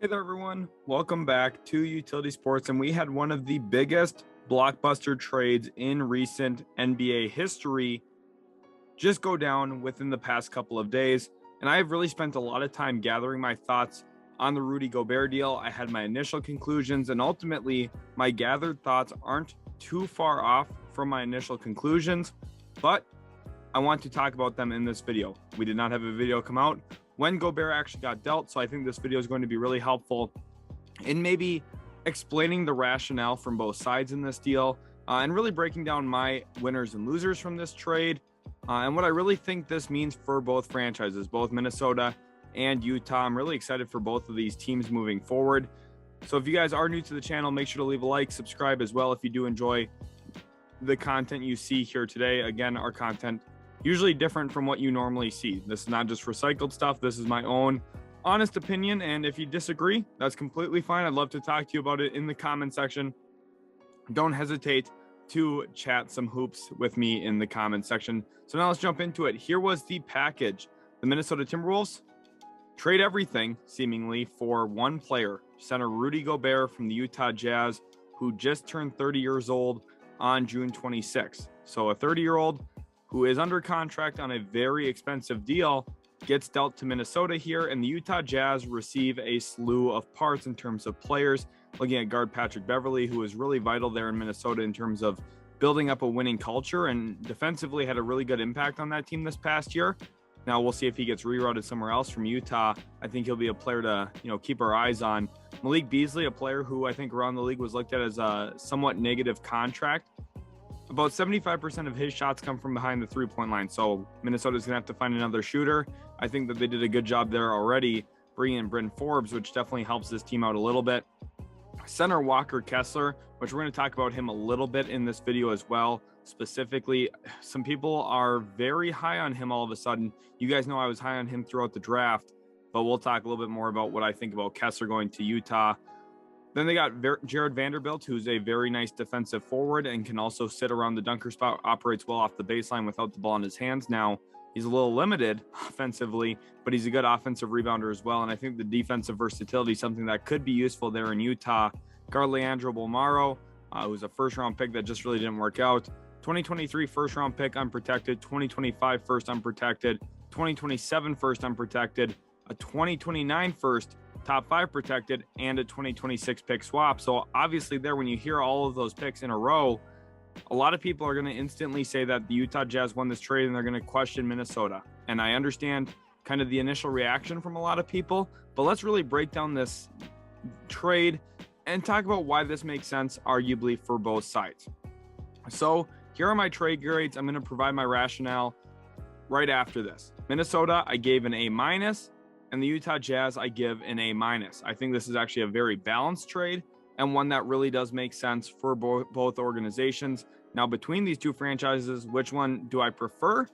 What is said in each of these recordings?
there, everyone. Welcome back to Utility Sports, and we had one of the biggest blockbuster trades in recent NBA history just go down within the past couple of days, and I have really spent a lot of time gathering my thoughts on the Rudy Gobert deal. I had my initial conclusions, and ultimately, my gathered thoughts aren't too far off from my initial conclusions, but I want to talk about them in this video. We did not have a video come out when Gobert actually got dealt, so I think this video is going to be really helpful in maybe explaining the rationale from both sides in this deal, and really breaking down my winners and losers from this trade, and what I really think this means for both franchises, both Minnesota and Utah. I'm really excited for both of these teams moving forward. So if you guys are new to the channel, make sure to leave a like, subscribe as well if you do enjoy the content you see here today. Again, our content usually different from what you normally see. This is not just recycled stuff. This is my own honest opinion, and if you disagree, that's completely fine. I'd love to talk to you about it in the comment section. Don't hesitate to chat some hoops with me in the comment section. So now let's jump into it. Here was the package. The Minnesota Timberwolves trade everything seemingly for one player, center Rudy Gobert from the Utah Jazz, who just turned 30 years old on June 26th. So a 30-year-old who is under contract on a very expensive deal gets dealt to Minnesota here, and the Utah Jazz receive a slew of parts in terms of players. Looking at guard Patrick Beverley, who was really vital there in Minnesota in terms of building up a winning culture and defensively had a really good impact on that team this past year. Now we'll see if he gets rerouted somewhere else from Utah. I think he'll be a player to keep our eyes on. Malik Beasley, a player who I think around the league was looked at as a somewhat negative contract. About 75% of his shots come from behind the three-point line, so Minnesota's going to have to find another shooter. I think that they did a good job there already, bringing in Bryn Forbes, which definitely helps this team out a little bit. Center Walker Kessler, which we're going to talk about him a little bit in this video as well. Specifically, some people are very high on him all of a sudden. You guys know I was high on him throughout the draft, but we'll talk a little bit more about what I think about Kessler going to Utah. Then they got Jared Vanderbilt, who's a very nice defensive forward and can also sit around the dunker spot, operates well off the baseline without the ball in his hands. Now, he's a little limited offensively, but he's a good offensive rebounder as well. And I think the defensive versatility is something that could be useful there in Utah. Guard Leandro Bolmaro, who's a first-round pick that just really didn't work out. 2023 first-round pick unprotected, 2025 first unprotected, 2027 first unprotected, a 2029 first top 5 protected, and a 2026 pick swap. So obviously there, when you hear all of those picks in a row, a lot of people are going to instantly say that the Utah Jazz won this trade and they're going to question Minnesota. And I understand kind of the initial reaction from a lot of people, but let's really break down this trade and talk about why this makes sense, arguably, for both sides. So here are my trade grades. I'm going to provide my rationale right after this. Minnesota, I gave an A-, and the Utah Jazz, I give an A-. I think this is actually a very balanced trade and one that really does make sense for both organizations. Now, between these two franchises, which one do I prefer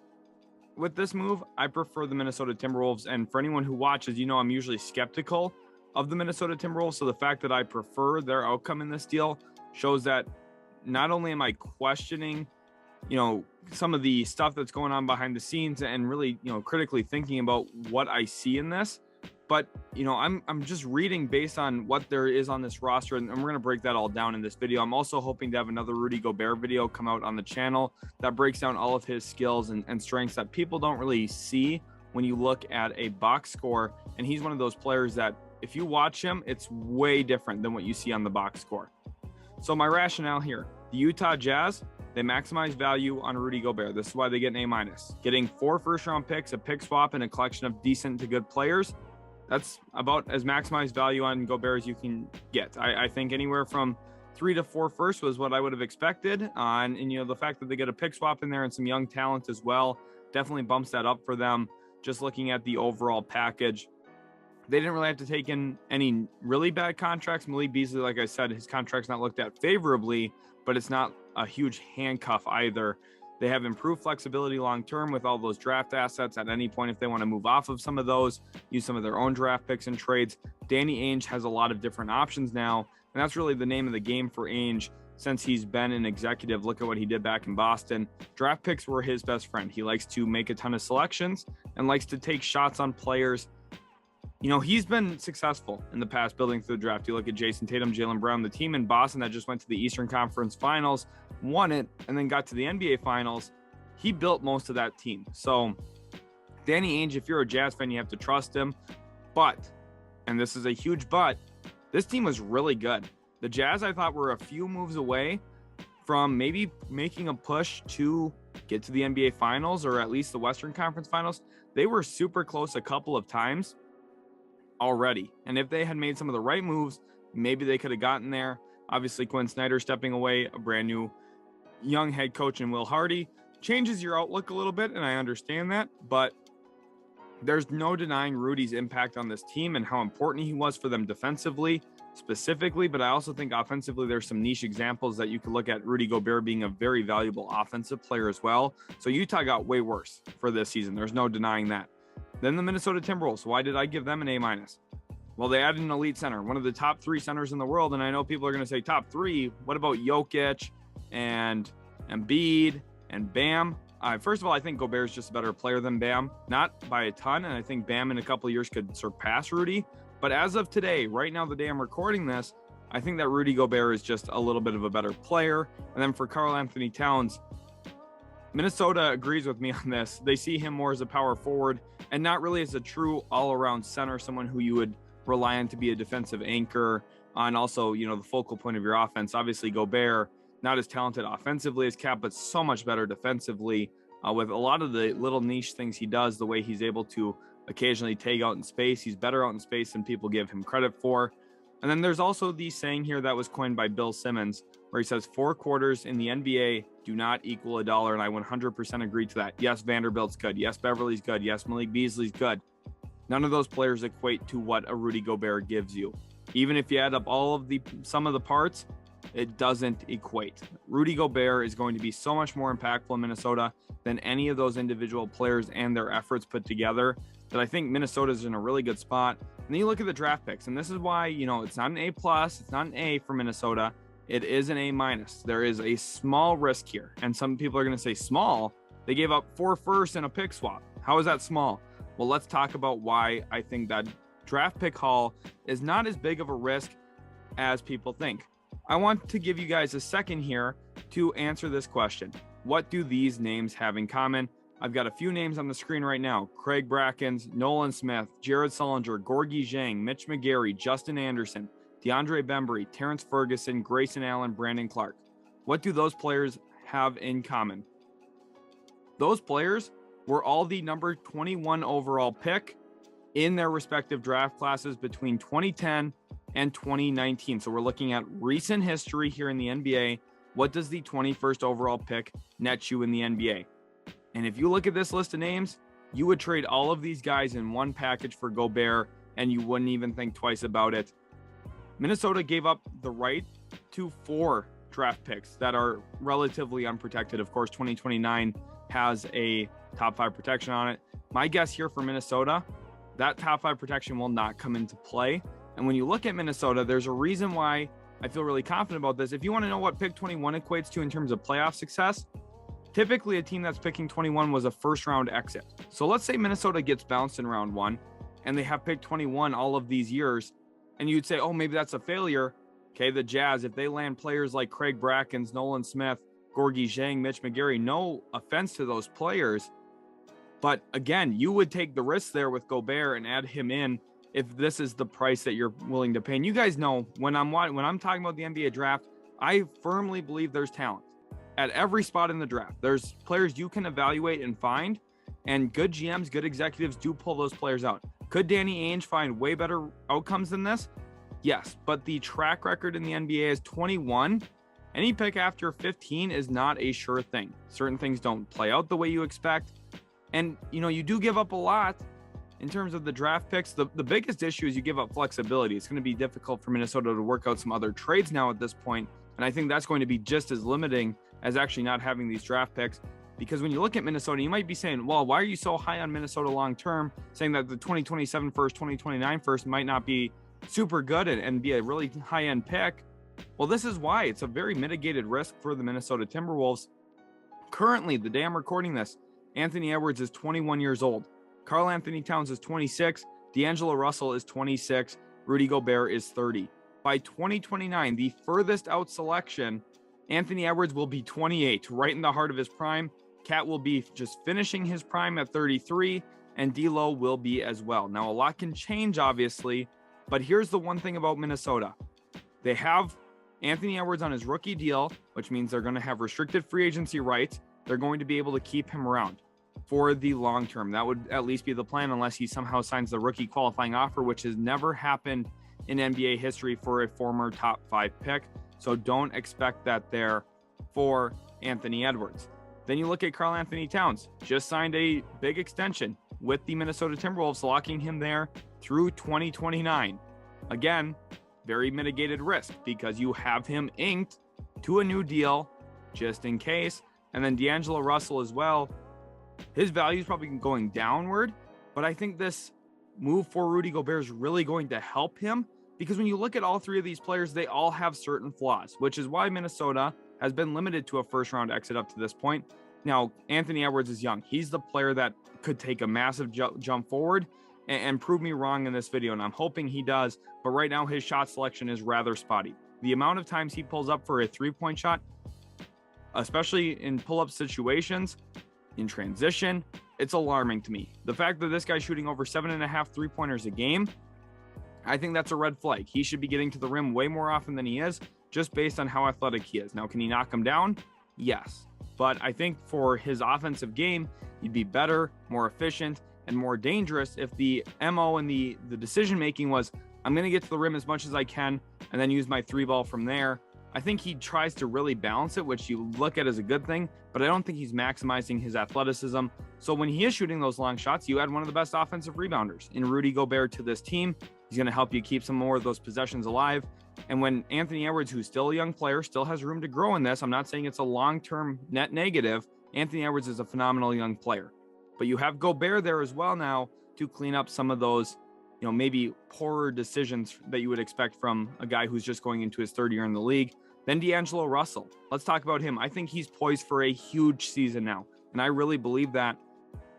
with this move? I prefer the Minnesota Timberwolves. And for anyone who watches, you know I'm usually skeptical of the Minnesota Timberwolves. So the fact that I prefer their outcome in this deal shows that not only am I questioning some of the stuff that's going on behind the scenes and really, critically thinking about what I see in this, but, I'm just reading based on what there is on this roster, and we're going to break that all down in this video. I'm also hoping to have another Rudy Gobert video come out on the channel that breaks down all of his skills and strengths that people don't really see when you look at a box score. And he's one of those players that if you watch him, it's way different than what you see on the box score. So my rationale here, the Utah Jazz, they maximize value on Rudy Gobert. This is why they get an A-. Getting 4 first-round picks, a pick swap, and a collection of decent to good players, that's about as maximized value on Gobert as you can get. I think anywhere from 3 to 4 first was what I would have expected. And the fact that they get a pick swap in there and some young talent as well definitely bumps that up for them. Just looking at the overall package, they didn't really have to take in any really bad contracts. Malik Beasley, like I said, his contract's not looked at favorably, but it's not a huge handcuff either. They have improved flexibility long-term with all those draft assets at any point if they want to move off of some of those, use some of their own draft picks and trades. Danny Ainge has a lot of different options now, and that's really the name of the game for Ainge since he's been an executive. Look at what he did back in Boston. Draft picks were his best friend. He likes to make a ton of selections and likes to take shots on players he's been successful in the past building through the draft. You look at Jason Tatum, Jaylen Brown, the team in Boston that just went to the Eastern Conference Finals, won it, and then got to the NBA Finals. He built most of that team. So Danny Ainge, if you're a Jazz fan, you have to trust him. But, and this is a huge but, this team was really good. The Jazz, I thought, were a few moves away from maybe making a push to get to the NBA Finals or at least the Western Conference Finals. They were super close a couple of times already. And if they had made some of the right moves, maybe they could have gotten there. Obviously, Quinn Snyder stepping away, a brand new young head coach in Will Hardy, changes your outlook a little bit, and I understand that. But there's no denying Rudy's impact on this team and how important he was for them defensively, specifically. But I also think offensively, there's some niche examples that you could look at Rudy Gobert being a very valuable offensive player as well. So Utah got way worse for this season. There's no denying that. Then the Minnesota Timberwolves. Why did I give them an A-? Well, they added an elite center, one of the top 3 centers in the world. And I know people are going to say top 3. What about Jokic and Embiid and Bam? First of all, I think Gobert is just a better player than Bam, not by a ton. And I think Bam in a couple of years could surpass Rudy. But as of today, right now, the day I'm recording this, I think that Rudy Gobert is just a little bit of a better player. And then for Karl Anthony Towns, Minnesota agrees with me on this. They see him more as a power forward and not really as a true all-around center, someone who you would rely on to be a defensive anchor and also, the focal point of your offense. Obviously, Gobert, not as talented offensively as Cap, but so much better defensively with a lot of the little niche things he does, the way he's able to occasionally take out in space. He's better out in space than people give him credit for. And then there's also the saying here that was coined by Bill Simmons, where he says 4 quarters in the NBA do not equal $1. And I 100% agree to that. Yes, Vanderbilt's good. Yes, Beverly's good. Yes, Malik Beasley's good. None of those players equate to what a Rudy Gobert gives you. Even if you add up all of the sum of the parts, it doesn't equate. Rudy Gobert is going to be so much more impactful in Minnesota than any of those individual players and their efforts put together, that I think Minnesota's in a really good spot. And then you look at the draft picks, and this is why, it's not an A+, it's not an A for Minnesota. It is an A-. There is a small risk here. And some people are going to say small. They gave up 4 firsts and a pick swap. How is that small? Well, let's talk about why I think that draft pick haul is not as big of a risk as people think. I want to give you guys a second here to answer this question. What do these names have in common? I've got a few names on the screen right now. Craig Brackens, Nolan Smith, Jared Sullinger, Gorgie Zhang, Mitch McGary, Justin Anderson, DeAndre Bembry, Terrence Ferguson, Grayson Allen, Brandon Clark. What do those players have in common? Those players were all the number 21 overall pick in their respective draft classes between 2010 and 2019. So we're looking at recent history here in the NBA. What does the 21st overall pick net you in the NBA? And if you look at this list of names, you would trade all of these guys in one package for Gobert, and you wouldn't even think twice about it. Minnesota gave up the right to 4 draft picks that are relatively unprotected. Of course, 2029 has a top 5 protection on it. My guess here for Minnesota, that top 5 protection will not come into play. And when you look at Minnesota, there's a reason why I feel really confident about this. If you want to know what pick 21 equates to in terms of playoff success, typically a team that's picking 21 was a first round exit. So let's say Minnesota gets bounced in round 1 and they have picked 21 all of these years. And you'd say, oh, maybe that's a failure. Okay, the Jazz, if they land players like Craig Brackens, Nolan Smith, Gorgie Zhang, Mitch McGary, no offense to those players. But again, you would take the risk there with Gobert and add him in if this is the price that you're willing to pay. And you guys know when I'm talking about the NBA draft, I firmly believe there's talent at every spot in the draft. There's players you can evaluate and find, and good GMs, good executives do pull those players out. Could Danny Ainge find way better outcomes than this? Yes, but the track record in the NBA is 21. Any pick after 15 is not a sure thing. Certain things don't play out the way you expect. And, you do give up a lot in terms of the draft picks. The biggest issue is you give up flexibility. It's going to be difficult for Minnesota to work out some other trades now at this point. And I think that's going to be just as limiting as actually not having these draft picks. Because when you look at Minnesota, you might be saying, well, why are you so high on Minnesota long-term, saying that the 2027 first, 2029 first might not be super good and be a really high-end pick? Well, this is why. It's a very mitigated risk for the Minnesota Timberwolves. Currently, the day I'm recording this, Anthony Edwards is 21 years old. Karl Anthony Towns is 26. D'Angelo Russell is 26. Rudy Gobert is 30. By 2029, the furthest out selection, Anthony Edwards will be 28, right in the heart of his prime. Cat will be just finishing his prime at 33, and D'Lo will be as well. Now, a lot can change, obviously, but here's the one thing about Minnesota. They have Anthony Edwards on his rookie deal, which means they're going to have restricted free agency rights. They're going to be able to keep him around for the long term. That would at least be the plan, unless he somehow signs the rookie qualifying offer, which has never happened in NBA history for a former top 5 pick. So don't expect that there for Anthony Edwards. Then you look at Karl Anthony Towns, just signed a big extension with the Minnesota Timberwolves, locking him there through 2029. Again, very mitigated risk because you have him inked to a new deal just in case. And then D'Angelo Russell as well. His value is probably going downward, but I think this move for Rudy Gobert is really going to help him, because when you look at all three of these players, they all have certain flaws, which is why Minnesota has been limited to a first-round exit up to this point. Now, Anthony Edwards is young. He's the player that could take a massive jump forward and prove me wrong in this video, and I'm hoping he does, but right now his shot selection is rather spotty. The amount of times he pulls up for a three-point shot, especially in pull-up situations, in transition, it's alarming to me. The fact that this guy's shooting over 7.5 three-pointers a game, I think that's a red flag. He should be getting to the rim way more often than he is, just based on how athletic he is. Now, can he knock him down? Yes. But I think for his offensive game, he'd be better, more efficient, and more dangerous if the MO and the decision-making was, I'm going to get to the rim as much as I can and then use my three ball from there. I think he tries to really balance it, which you look at as a good thing, but I don't think he's maximizing his athleticism. So when he is shooting those long shots, you add one of the best offensive rebounders in Rudy Gobert to this team. He's going to help you keep some more of those possessions alive. And when Anthony Edwards, who's still a young player, still has room to grow in this, I'm not saying it's a long-term net negative. Anthony Edwards is a phenomenal young player. But you have Gobert there as well now to clean up some of those, maybe poorer decisions that you would expect from a guy who's just going into his third year in the league. Then D'Angelo Russell. Let's talk about him. I think he's poised for a huge season now, and I really believe that.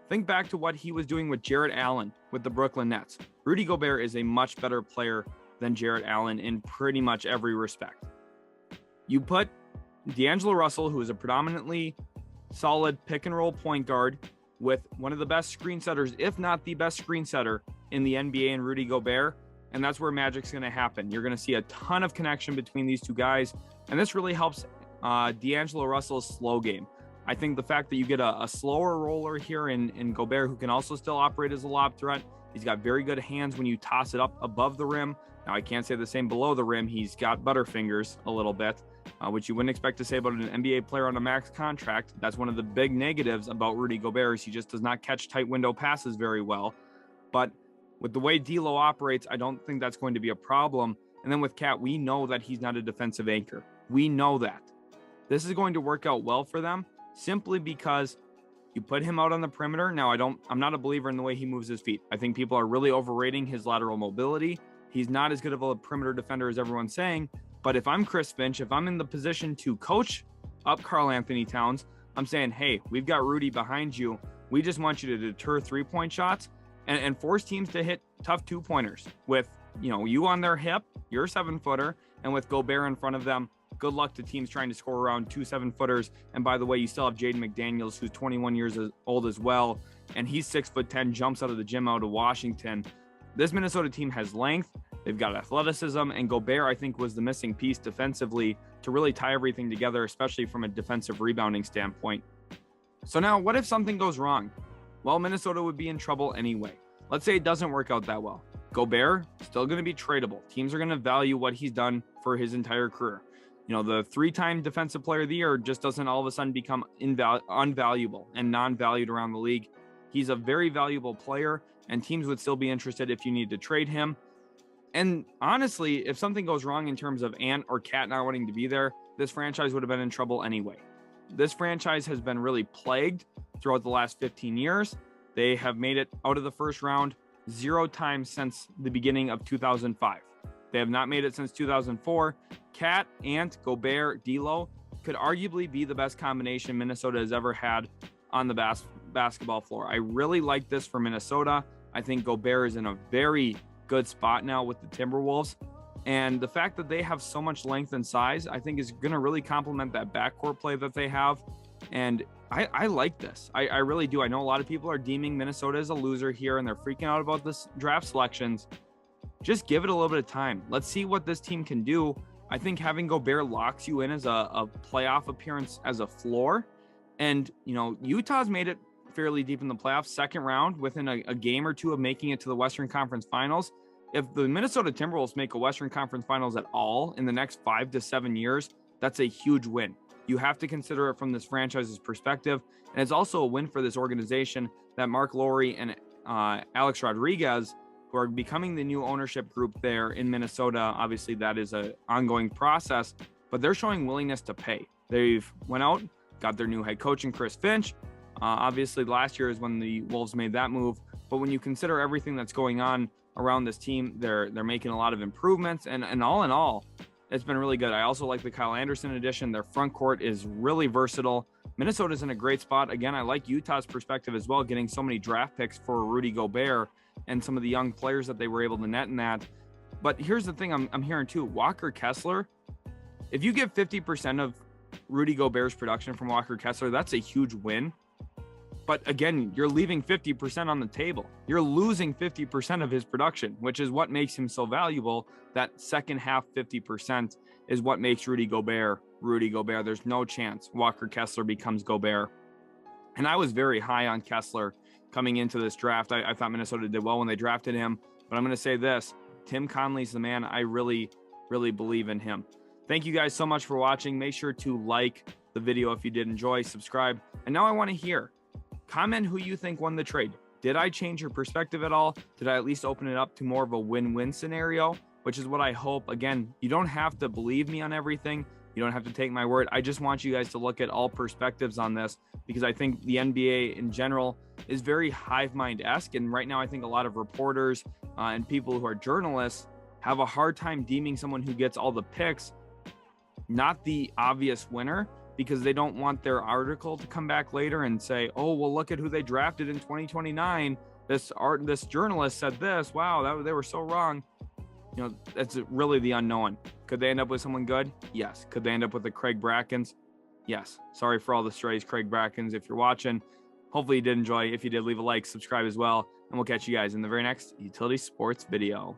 Think back to what he was doing with Jarrett Allen with the Brooklyn Nets. Rudy Gobert is a much better player than Jarrett Allen in pretty much every respect. You put D'Angelo Russell, who is a predominantly solid pick-and-roll point guard, with one of the best screen setters, if not the best screen setter in the NBA, and Rudy Gobert, and that's where magic's going to happen. You're going to see a ton of connection between these two guys, and this really helps D'Angelo Russell's slow game. I think the fact that you get a slower roller here in Gobert, who can also still operate as a lob threat. He's got very good hands when you toss it up above the rim. Now, I can't say the same below the rim. He's got butterfingers a little bit, which you wouldn't expect to say about an NBA player on a max contract. That's one of the big negatives about Rudy Gobert, is he just does not catch tight window passes very well. But with the way D'Lo operates, I don't think that's going to be a problem. And then with Cat, we know that he's not a defensive anchor. We know that. This is going to work out well for them simply because you put him out on the perimeter. Now, I'm not a believer in the way he moves his feet. I think people are really overrating his lateral mobility. He's not as good of a perimeter defender as everyone's saying. But if I'm Chris Finch, if I'm in the position to coach up Karl Anthony Towns, I'm saying, hey, we've got Rudy behind you. We just want you to deter three-point shots and force teams to hit tough two-pointers with, you on their hip, your 7-footer, and with Gobert in front of them. Good luck to teams trying to score around 2 7-footers. And by the way, you still have Jaden McDaniels, who's 21 years old as well, and he's 6'10", jumps out of the gym out of Washington. This Minnesota team has length. They've got athleticism, and Gobert, I think, was the missing piece defensively to really tie everything together, especially from a defensive rebounding standpoint. So now, what if something goes wrong? Well, Minnesota would be in trouble anyway. Let's say it doesn't work out that well. Gobert, still going to be tradable. Teams are going to value what he's done for his entire career. The 3-time defensive player of the year just doesn't all of a sudden become unvaluable and non-valued around the league. He's a very valuable player, and teams would still be interested if you need to trade him. And honestly, if something goes wrong in terms of Ant or Cat not wanting to be there, this franchise would have been in trouble anyway. This franchise has been really plagued throughout the last 15 years. They have made it out of the first round 0 times since the beginning of 2005. They have not made it since 2004. Cat, Ant, Gobert, D'Lo could arguably be the best combination Minnesota has ever had on the basketball floor. I really like this for Minnesota. I think Gobert is in a very good spot now with the Timberwolves. And the fact that they have so much length and size, I think is going to really complement that backcourt play that they have. And I like this. I really do. I know a lot of people are deeming Minnesota as a loser here and they're freaking out about this draft selections. Just give it a little bit of time. Let's see what this team can do. I think having Gobert locks you in as a playoff appearance as a floor. And, you know, Utah's made it fairly deep in the playoffs, second round, within a game or two of making it to the Western Conference Finals. If the Minnesota Timberwolves make a Western Conference Finals at all in the next 5 to 7 years, that's a huge win. You have to consider it from this franchise's perspective. And it's also a win for this organization that Mark Lowry and Alex Rodriguez, who are becoming the new ownership group there in Minnesota. Obviously, that is an ongoing process, but they're showing willingness to pay. They've went out, got their new head coach in Chris Finch. Obviously, last year is when the Wolves made that move. But when you consider everything that's going on around this team, they're making a lot of improvements. And all in all, it's been really good. I also like the Kyle Anderson addition. Their front court is really versatile. Minnesota's in a great spot. Again, I like Utah's perspective as well, getting so many draft picks for Rudy Gobert and some of the young players that they were able to net in that. But here's the thing I'm hearing too. Walker Kessler, if you get 50% of Rudy Gobert's production from Walker Kessler, that's a huge win. But again, you're leaving 50% on the table. You're losing 50% of his production, which is what makes him so valuable. That second half 50% is what makes Rudy Gobert. There's no chance Walker Kessler becomes Gobert. And I was very high on Kessler coming into this draft. I thought Minnesota did well when they drafted him. But I'm going to say this. Tim Conley's the man. I really, really believe in him. Thank you guys so much for watching. Make sure to like the video if you did enjoy, subscribe. And now I want to hear. Comment who you think won the trade. Did I change your perspective at all? Did I at least open it up to more of a win-win scenario, which is what I hope. Again, you don't have to believe me on everything. You don't have to take my word. I just want you guys to look at all perspectives on this because I think the NBA in general is very hive mind-esque. And right now, I think a lot of reporters and people who are journalists have a hard time deeming someone who gets all the picks not the obvious winner, because they don't want their article to come back later and say, oh, well, look at who they drafted in 2029. This journalist said this. Wow, they were so wrong. You know, that's really the unknown. Could they end up with someone good? Yes. Could they end up with the Craig Brackens? Yes. Sorry for all the strays, Craig Brackens. If you're watching, hopefully you did enjoy. If you did, leave a like, subscribe as well, and we'll catch you guys in the very next Utility Sports video.